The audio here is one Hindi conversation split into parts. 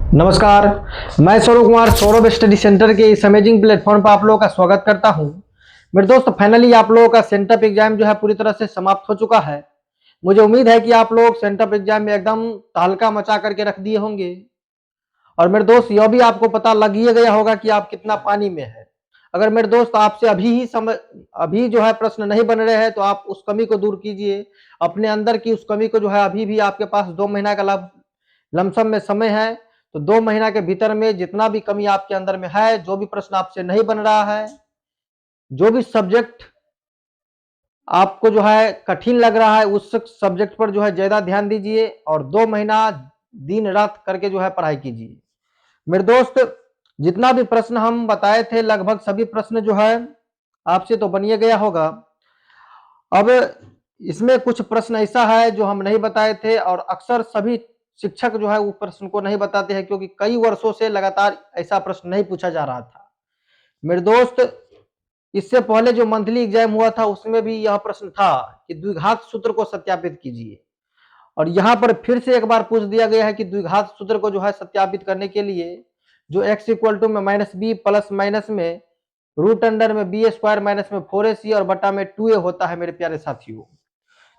नमस्कार। मैं सौरभ कुमार सौरभ स्टडी सेंटर के इस अमेजिंग प्लेटफॉर्म पर आप लोगों का स्वागत करता हूं। मेरे दोस्त, फाइनली आप लोगों का सेंटअप एग्जाम जो है पूरी तरह से समाप्त हो चुका है। मुझे उम्मीद है कि आप लोग सेंटअप एग्जाम में एकदम तहलका मचा करके रख दिए होंगे। और मेरे दोस्त, यह भी आपको पता लग ही गया होगा कि आप कितना पानी में है। अगर मेरे दोस्त आपसे अभी जो है प्रश्न नहीं बन रहे हैं तो आप उस कमी को दूर कीजिए। अपने अंदर की उस कमी को जो है, अभी भी आपके पास 2 महीना का लमसम में समय है। तो 2 महीना के भीतर में जितना भी कमी आपके अंदर में है, जो भी प्रश्न आपसे नहीं बन रहा है, जो भी सब्जेक्ट आपको जो है कठिन लग रहा है, उस सब्जेक्ट पर जो है ज्यादा ध्यान दीजिए और 2 महीना दिन रात करके जो है पढ़ाई कीजिए। मेरे दोस्त, जितना भी प्रश्न हम बताए थे, लगभग सभी प्रश्न जो है आपसे तो बनिए गया होगा। अब इसमें कुछ प्रश्न ऐसा है जो हम नहीं बताए थे, और अक्सर सभी शिक्षक जो है वो प्रश्न को नहीं बताते हैं, क्योंकि कई वर्षों से लगातार ऐसा प्रश्न नहीं पूछा जा रहा था। मेरे दोस्त, इससे पहले जो मंथली एग्जाम हुआ था उसमें भी यह प्रश्न था कि द्विघात सूत्र को सत्यापित कीजिए। और यहाँ पर फिर से एक बार पूछ दिया गया है कि द्विघात सूत्र को जो है सत्यापित करने के लिए जो x इक्वल टू में माइनस बी प्लस माइनस में रूट अंडर में बी स्क्वायर माइनस में 4ac और बटा में 2a होता है मेरे प्यारे साथियों।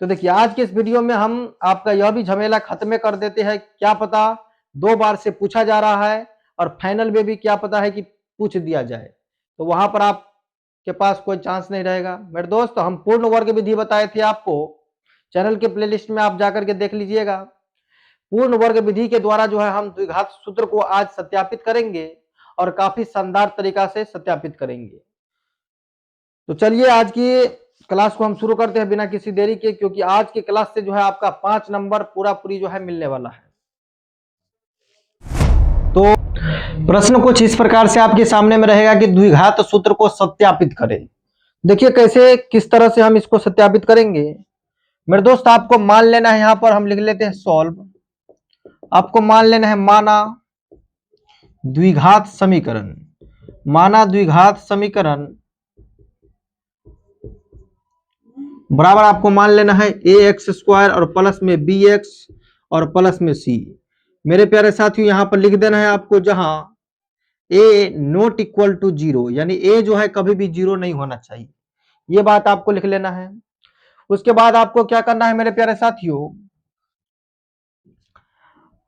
तो देखिए, आज के इस वीडियो में हम आपका यह भी झमेला खत्म कर देते हैं। क्या पता 2 बार से पूछा जा रहा है और फाइनल में भी क्या पता है कि पूछ दिया जाए, तो वहां पर आपके पास कोई चांस नहीं रहेगा। मेरे दोस्त, हम पूर्ण वर्ग विधि बताए थे आपको, चैनल के प्लेलिस्ट में आप जाकर के देख लीजिएगा। पूर्ण वर्ग विधि के द्वारा जो है हम द्विघात सूत्र को आज सत्यापित करेंगे और काफी शानदार तरीका से सत्यापित करेंगे। तो चलिए आज की क्लास को हम शुरू करते हैं बिना किसी देरी के, क्योंकि आज की क्लास से जो है आपका 5 नंबर पूरा पूरी जो है मिलने वाला है। तो प्रश्न कुछ इस प्रकार से आपके सामने में रहेगा कि द्विघात सूत्र को सत्यापित करें। देखिए कैसे, किस तरह से हम इसको सत्यापित करेंगे। मेरे दोस्त, आपको मान लेना है, यहां पर हम लिख लेते हैं सॉल्व। आपको मान लेना है माना द्विघात समीकरण। माना द्विघात समीकरण बराबर आपको मान लेना है ए एक्स स्क्वायर और प्लस में बी एक्स और प्लस में सी। मेरे प्यारे साथियों, यहां पर लिख देना है आपको, जहां ए नॉट इक्वल टू जीरो, यानी ए जो है कभी भी जीरो नहीं होना चाहिए। ये बात आपको लिख लेना है। उसके बाद आपको क्या करना है मेरे प्यारे साथियों,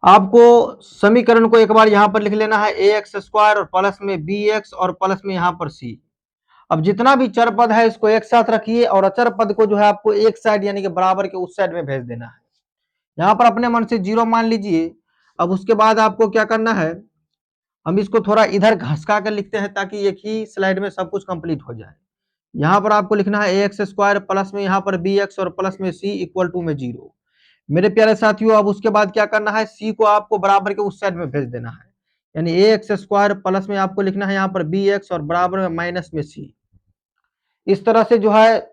आपको समीकरण को एक बार यहां पर लिख लेना है ए एक्स स्क्वायर और प्लस में बी एक्स और प्लस में यहां पर सी। अब जितना भी चर पद है इसको एक साथ रखिए और अचर पद को जो है आपको एक साइड यानी कि बराबर के उस साइड में भेज देना है। यहां पर अपने मन से जीरो मान लीजिए। अब उसके बाद आपको क्या करना है, हम इसको थोड़ा इधर घसका कर लिखते हैं ताकि एक ही स्लाइड में सब कुछ कंप्लीट हो जाए। यहां पर आपको लिखना है ए एक्स स्क्वायर प्लस में यहाँ पर बी एक्स और प्लस में सी इक्वल टू में जीरो। मेरे प्यारे साथियों, अब उसके बाद क्या करना है, सी को आपको बराबर के उस साइड में भेज देना है, यानी ए एक्स स्क्वायर प्लस में आपको लिखना है यहाँ पर बी एक्स और बराबर में माइनस में सी। इस तरह से जो है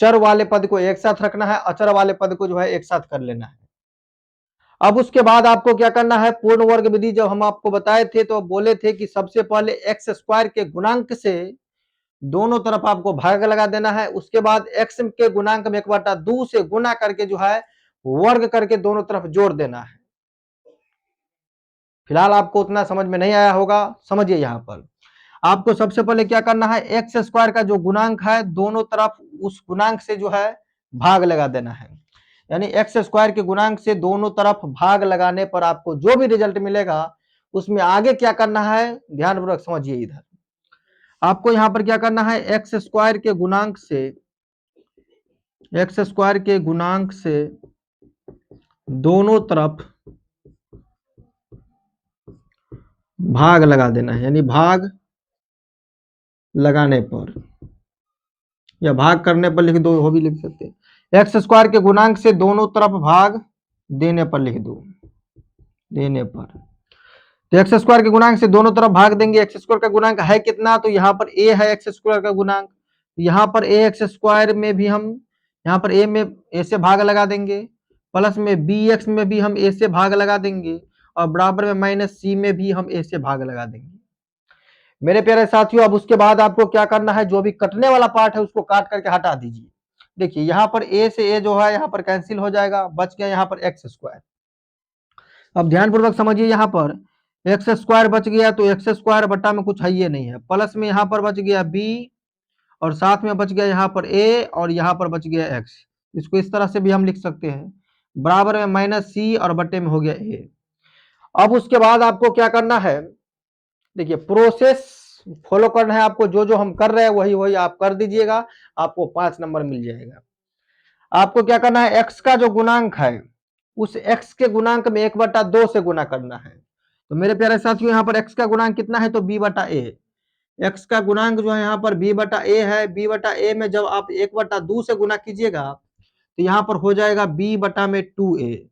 चर वाले पद को एक साथ रखना है, अचर वाले पद को जो है एक साथ कर लेना है। अब उसके बाद आपको क्या करना है, पूर्ण वर्ग विधि जब हम आपको बताए थे तो बोले थे कि सबसे पहले एक्स स्क्वायर के गुणांक से दोनों तरफ आपको भाग लगा देना है। उसके बाद एक्स के गुणांक में 1/2 से गुना करके जो है वर्ग करके दोनों तरफ जोड़ देना है। फिलहाल आपको उतना समझ में नहीं आया होगा, समझिए। यहां पर आपको सबसे पहले क्या करना है, एक्स स्क्वायर का जो गुणांक है दोनों तरफ उस गुणांक से जो है भाग लगा देना है, यानी एक्स स्क्वायर के गुणांक से दोनों तरफ भाग लगाने पर आपको जो भी रिजल्ट मिलेगा उसमें आगे क्या करना है, ध्यानपूर्वक समझिए। इधर आपको यहां पर क्या करना है, एक्स स्क्वायर के गुणांक से दोनों तरफ भाग लगा देना है, यानी भाग लगाने पर या भाग करने पर लिख दो, वो भी लिख सकते हैं। एक्स स्क्वायर के गुणांक से दोनों तरफ भाग देने पर लिख दो, देने पर। तो एक्स स्क्वायर के गुणांक से दोनों तरफ भाग देंगे। एक्स स्क्वायर का गुणांक है कितना, तो यहाँ पर ए है एक्स स्क्वायर का गुणांक। यहाँ पर ए एक्स स्क्वायर में भी हम यहाँ पर ए में ए से भाग लगा देंगे, प्लस में बी एक्स में भी हम ए से भाग लगा देंगे और बराबर में माइनस सी में भी हम ए से भाग लगा देंगे। मेरे प्यारे साथियों, अब उसके बाद आपको क्या करना है, जो भी कटने वाला पार्ट है उसको काट करके हटा दीजिए। देखिए यहाँ पर ए से ए जो है यहाँ पर कैंसिल हो जाएगा, बच गया यहाँ पर एक्स स्क्वायर। अब ध्यानपूर्वक समझिए, यहाँ पर एक्स स्क्वायर बच गया तो एक्स स्क्वायर बटा में कुछ है ये नहीं है, प्लस में यहाँ पर बच गया बी और साथ में बच गया यहाँ पर ए और यहाँ पर बच गया एक्स। इसको इस तरह से भी हम लिख सकते हैं, बराबर में माइनस सी और बटे में हो गया ए। अब उसके बाद आपको क्या करना है, देखिए प्रोसेस फॉलो करना है आपको, जो जो हम कर रहे हैं वही वही आप कर दीजिएगा, आपको 5 नंबर मिल जाएगा। आपको क्या करना है, एक्स का जो गुणांक है उस एक्स के गुणांक में 1/2 से गुना करना है। तो मेरे प्यारे साथियों, यहाँ पर एक्स का गुणांक कितना है तो b/a। एक्स का गुणांक जो है यहाँ पर b/a है, b/a में जब आप 1/2 से गुना कीजिएगा तो यहाँ पर हो जाएगा b/2a।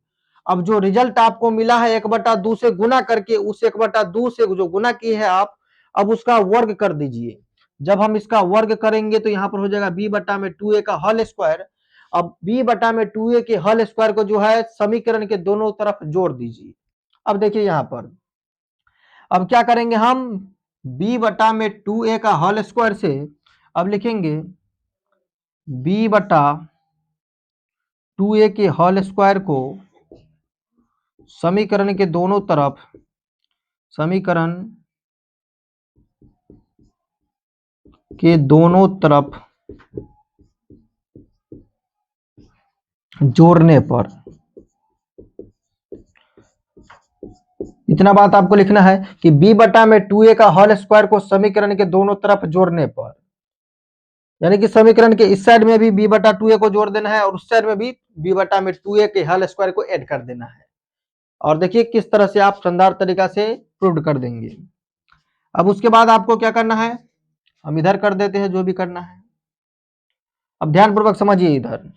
अब जो रिजल्ट आपको मिला है 1/2 से गुना करके, उस 1/2 से जो गुना किए है आप, अब उसका वर्ग कर दीजिए। जब हम इसका वर्ग करेंगे तो यहाँ पर हो जाएगा b/2a का होल स्क्वायर। अब b/2a के होल स्क्वायर को जो है समीकरण के दोनों तरफ जोड़ दीजिए। अब देखिए यहाँ पर अब क्या करेंगे हम, b/2a का होल स्क्वायर से अब लिखेंगे b/2a के होल स्क्वायर को समीकरण के दोनों तरफ, समीकरण के दोनों तरफ जोड़ने पर, इतना बात आपको लिखना है कि b/2a का होल स्क्वायर को समीकरण के दोनों तरफ जोड़ने पर, यानी कि समीकरण के इस साइड में भी b/2a को जोड़ देना है और उस साइड में भी b/2a के होल स्क्वायर को ऐड कर देना है। और देखिए किस तरह से आप शानदार तरीका से प्रूव कर देंगे। अब उसके बाद आपको क्या करना है, हम इधर कर देते हैं जो भी करना है। अब ध्यानपूर्वक समझिए, इधर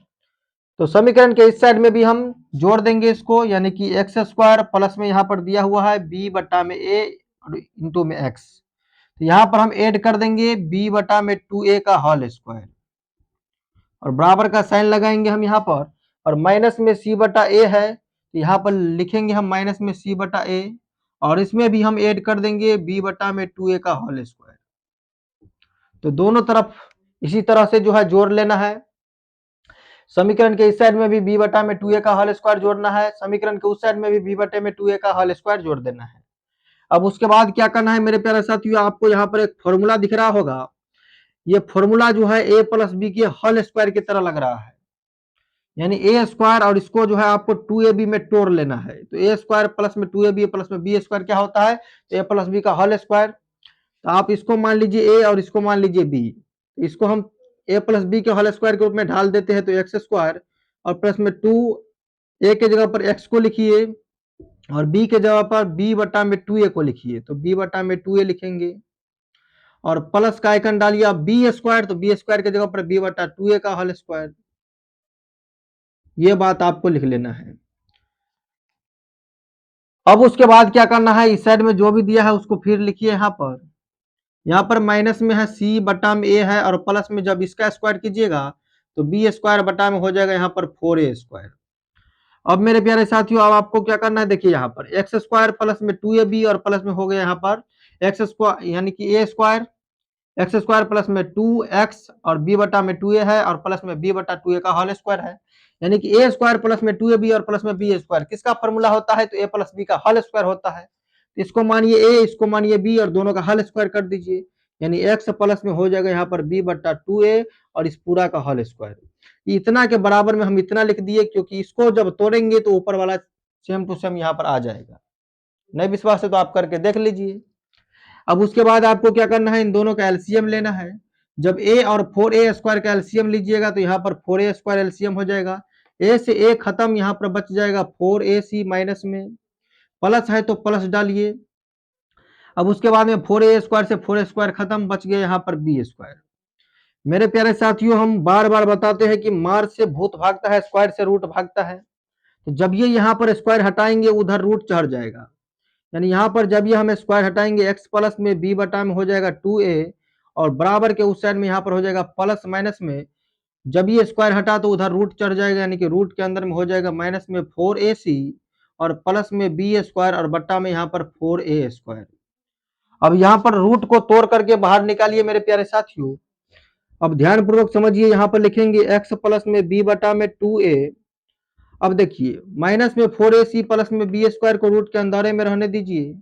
तो समीकरण के इस साइड में भी हम जोड़ देंगे इसको, यानी कि एक्स स्क्वायर प्लस में यहाँ पर दिया हुआ है b/a इंटू में एक्स, तो यहाँ पर हम ऐड कर देंगे b/2a का होल स्क्वायर और बराबर का साइन लगाएंगे हम यहाँ पर, और माइनस में c/a है तो यहाँ पर लिखेंगे हम माइनस में c/a, और इसमें भी हम ऐड कर देंगे b/2a का होल स्क्वायर। तो दोनों तरफ इसी तरह से जो है जोड़ लेना है। समीकरण के इस साइड में भी b/2a का होल स्क्वायर जोड़ना है, समीकरण के उस साइड में भी b/2a का होल स्क्वायर जोड़ देना है। अब उसके बाद क्या करना है मेरे प्यारे साथियों, आपको यहाँ पर एक फॉर्मूला दिख रहा होगा, ये फॉर्मूला जो है a प्लस बी के होल स्क्वायर की तरह लग रहा है, यानी ए स्क्वायर और इसको जो है आपको 2ab में तोड़ लेना है। तो ए स्क्वायर प्लस में 2ab प्लस में बी स्क्वायर क्या होता है, ए प्लस बी का होल स्क्वायर। तो आप इसको मान लीजिए ए और इसको मान लीजिए बी, इसको हम ए प्लस बी के होल स्क्वायर के रूप में ढाल देते हैं, तो एक्स स्क्वायर और प्लस में 2, ए के जगह पर एक्स को लिखिए और बी के जगह पर b/2a को लिखिए, तो b/2a लिखेंगे और प्लस का आइकन डालिए आप बी स्क्वायर, तो बी स्क्वायर के जगह पर b/2a का होल स्क्वायर। ये बात आपको लिख लेना है। अब उसके बाद क्या करना है, इस साइड में जो भी दिया है उसको फिर लिखिए यहाँ पर माइनस में है c/a है और प्लस में जब इसका स्क्वायर कीजिएगा तो b स्क्वायर बटा में हो जाएगा यहाँ पर 4a स्क्वायर। अब मेरे प्यारे साथियों, अब आपको क्या करना है, देखिए यहाँ पर एक्स स्क्वायर प्लस में 2ab और प्लस में हो गया यहाँ पर एक्स स्क्वायर, यानी कि a square, x square plus में 2x और b/2a है और प्लस में b/2a का होल स्क्वायर है, यानी कि a स्क्वायर प्लस में 2ab और प्लस में b स्क्वायर किसका फॉर्मूला होता है, तो a प्लस b का होल स्क्वायर होता है। तो इसको मानिए a, इसको मानिए b और दोनों का होल स्क्वायर कर दीजिए, यानी x प्लस में हो जाएगा यहाँ पर b/2a और इस पूरा का होल स्क्वायर। इतना के बराबर में हम इतना लिख दिए, क्योंकि इसको जब तोड़ेंगे तो ऊपर वाला सेम टू सेम यहाँ पर आ जाएगा। नहीं विश्वास है तो आप करके देख लीजिए। अब उसके बाद आपको क्या करना है, इन दोनों का एलसीएम लेना है। जब a और 4a स्क्वायर का एलसीएम लीजिएगा तो यहाँ पर 4a स्क्वायर एलसीएम हो जाएगा, a से a खत्म, यहाँ पर बच जाएगा 4ac माइनस में, प्लस है तो प्लस डालिए। अब उसके बाद में 4a स्क्वायर से 4a स्क्वायर खत्म, बच गया यहाँ पर b स्क्वायर। मेरे प्यारे साथियों, हम बार बार बताते हैं कि मार से भूत भागता है, स्क्वायर से रूट भागता है। तो जब ये यहाँ पर स्क्वायर हटाएंगे उधर रूट चढ़ जाएगा, यानी यहाँ पर जब ये हम स्क्वायर हटाएंगे x प्लस में b बटा में हो जाएगा 2a और बराबर के उस साइड में यहाँ पर हो जाएगा प्लस माइनस में, जब ये स्क्वायर हटा तो उधर रूट चढ़ जाएगा, यानी कि रूट के अंदर में हो जाएगा माइनस में 4ac और प्लस में b स्क्वायर और बट्टा में यहाँ पर 4a स्क्वायर। अब यहाँ पर रूट को तोड़ करके बाहर निकालिए मेरे प्यारे साथियों। अब ध्यान पूर्वक समझिए, यहाँ पर लिखेंगे x प्लस में b बटा में 2a अब देखिए माइनस में 4ac प्लस में बी स्क्वायर को रूट के अंदर में रहने दीजिए,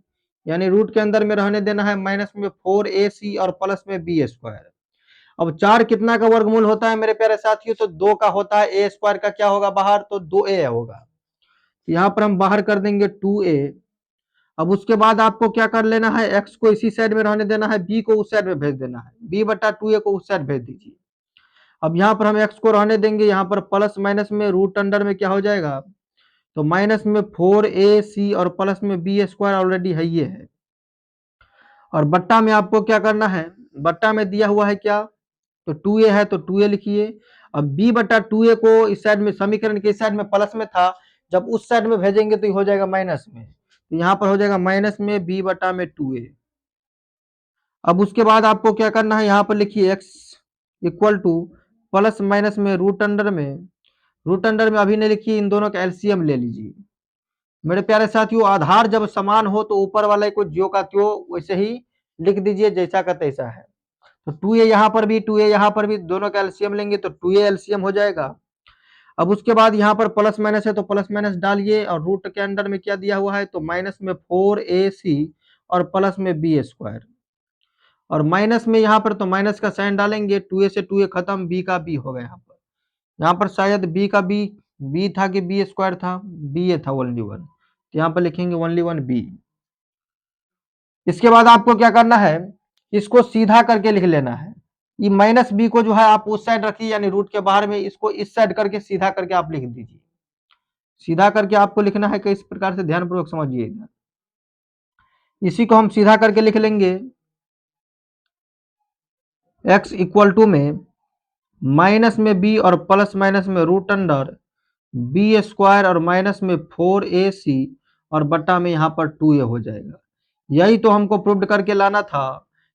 यानी रूट के अंदर में रहने देना है माइनस में 4ac और प्लस में बी स्क्वायर। अब 4 कितना का वर्गमूल होता है मेरे प्यारे साथियों, तो 2 का होता है। ए स्क्वायर का क्या होगा बाहर, तो 2a होगा। यहाँ पर हम बाहर कर देंगे 2a। अब उसके बाद आपको क्या कर लेना है, x को इसी साइड में रहने देना है, b को उस साइड में भेज देना है, b बटा 2a को उस साइड भेज दीजिए। अब यहाँ पर हम x को रहने देंगे, यहाँ पर प्लस माइनस में रूट अंडर में क्या हो जाएगा, तो माइनस में 4ac और प्लस में बी स्क्वायर ऑलरेडी है ये है। और बट्टा में आपको क्या करना है, बट्टा में दिया हुआ है क्या, तो 2a है तो 2a लिखिए। अब b बटा 2a को इस साइड में, समीकरण के इस साइड में प्लस में था, जब उस साइड में भेजेंगे तो ये हो जाएगा माइनस में, तो यहाँ पर हो जाएगा माइनस में b बटा में 2a। अब उसके बाद आपको क्या करना है, यहाँ पर लिखिए x equal two plus minus में रूट अंडर में, रूट अंडर में अभी नहीं लिखिए, इन दोनों का एलसीएम ले लीजिए। मेरे प्यारे साथियों आधार जब समान हो तो ऊपर वाले को ज्यो का त्यों वैसे ही लिख दीजिए जैसा का तैसा है। तो 2a यहाँ पर भी, 2a यहाँ पर भी, दोनों का एलसीएम लेंगे तो 2a एलसीएम हो जाएगा। अब उसके बाद यहाँ पर प्लस माइनस है तो प्लस माइनस डालिए, और रूट के अंडर में क्या दिया हुआ है, तो माइनस में 4ac और प्लस में बी स्क्वायर, और माइनस में यहाँ पर तो माइनस का साइन डालेंगे, 2a से 2a खत्म, b का b हो गया। यहाँ पर शायद b का b था कि बी स्क्वायर था, b था ओनली वन, तो यहाँ पर लिखेंगे ओनली वन b। इसके बाद आपको क्या करना है, इसको सीधा करके लिख लेना है। ये माइनस बी को जो है आप उस साइड रखिए, यानी रूट के बाहर में, इसको इस साइड करके सीधा करके आप लिख दीजिए। सीधा करके आपको लिखना है किस प्रकार से, ध्यानपूर्वक समझिए इधर। इसी को हम सीधा करके लिख लेंगे, x इक्वल टू में माइनस में b और प्लस माइनस में रूट अंडर बी स्क्वायर और माइनस में 4ac और बट्टा में यहाँ पर 2a हो जाएगा। यही तो हमको प्रूव करके लाना था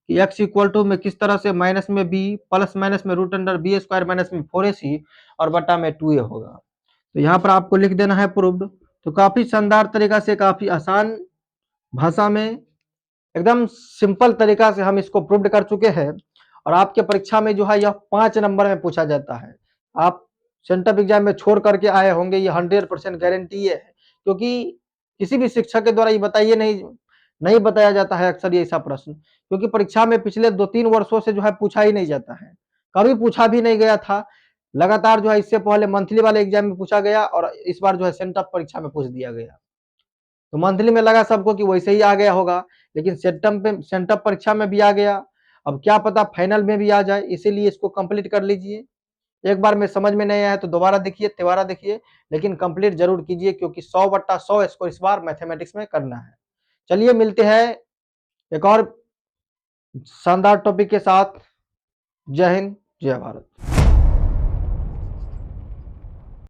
कि x इक्वल टू में किस तरह से माइनस में b प्लस माइनस में root under B square minus में 4ac और बट्टा में 2a होगा। तो यहाँ पर आपको लिख देना है प्रूव्ड। तो काफी शानदार तरीका से, काफी आसान भाषा में, एकदम सिंपल तरीका से हम इसको प्रूव्ड कर चुके हैं। और आपके परीक्षा में जो है यह 5 नंबर में पूछा जाता है। आप सेंटअप एग्जाम में छोड़ करके आए होंगे, ये 100% गारंटी है, क्योंकि किसी भी शिक्षक के द्वारा ये बताइए नहीं बताया जाता है अक्सर ये ऐसा प्रश्न, क्योंकि परीक्षा में पिछले 2-3 वर्षों से जो है पूछा ही नहीं जाता है, कभी पूछा भी नहीं गया था। लगातार जो है इससे पहले मंथली वाले एग्जाम में पूछा गया, और इस बार जो है सेंटअप परीक्षा में पूछ दिया गया। तो मंथली में लगा सबको कि वैसे ही आ गया होगा, लेकिन सेंटअप परीक्षा में भी आ गया। अब क्या पता फाइनल में भी आ जाए, इसीलिए इसको कंप्लीट कर लीजिए। एक बार में समझ में नहीं आया तो दोबारा देखिए, तिबारा देखिए, लेकिन कंप्लीट जरूर कीजिए, क्योंकि 100/100 इसको इस बार मैथमेटिक्स में करना है। चलिए मिलते हैं एक और शानदार टॉपिक के साथ। जय हिंद, जय भारत।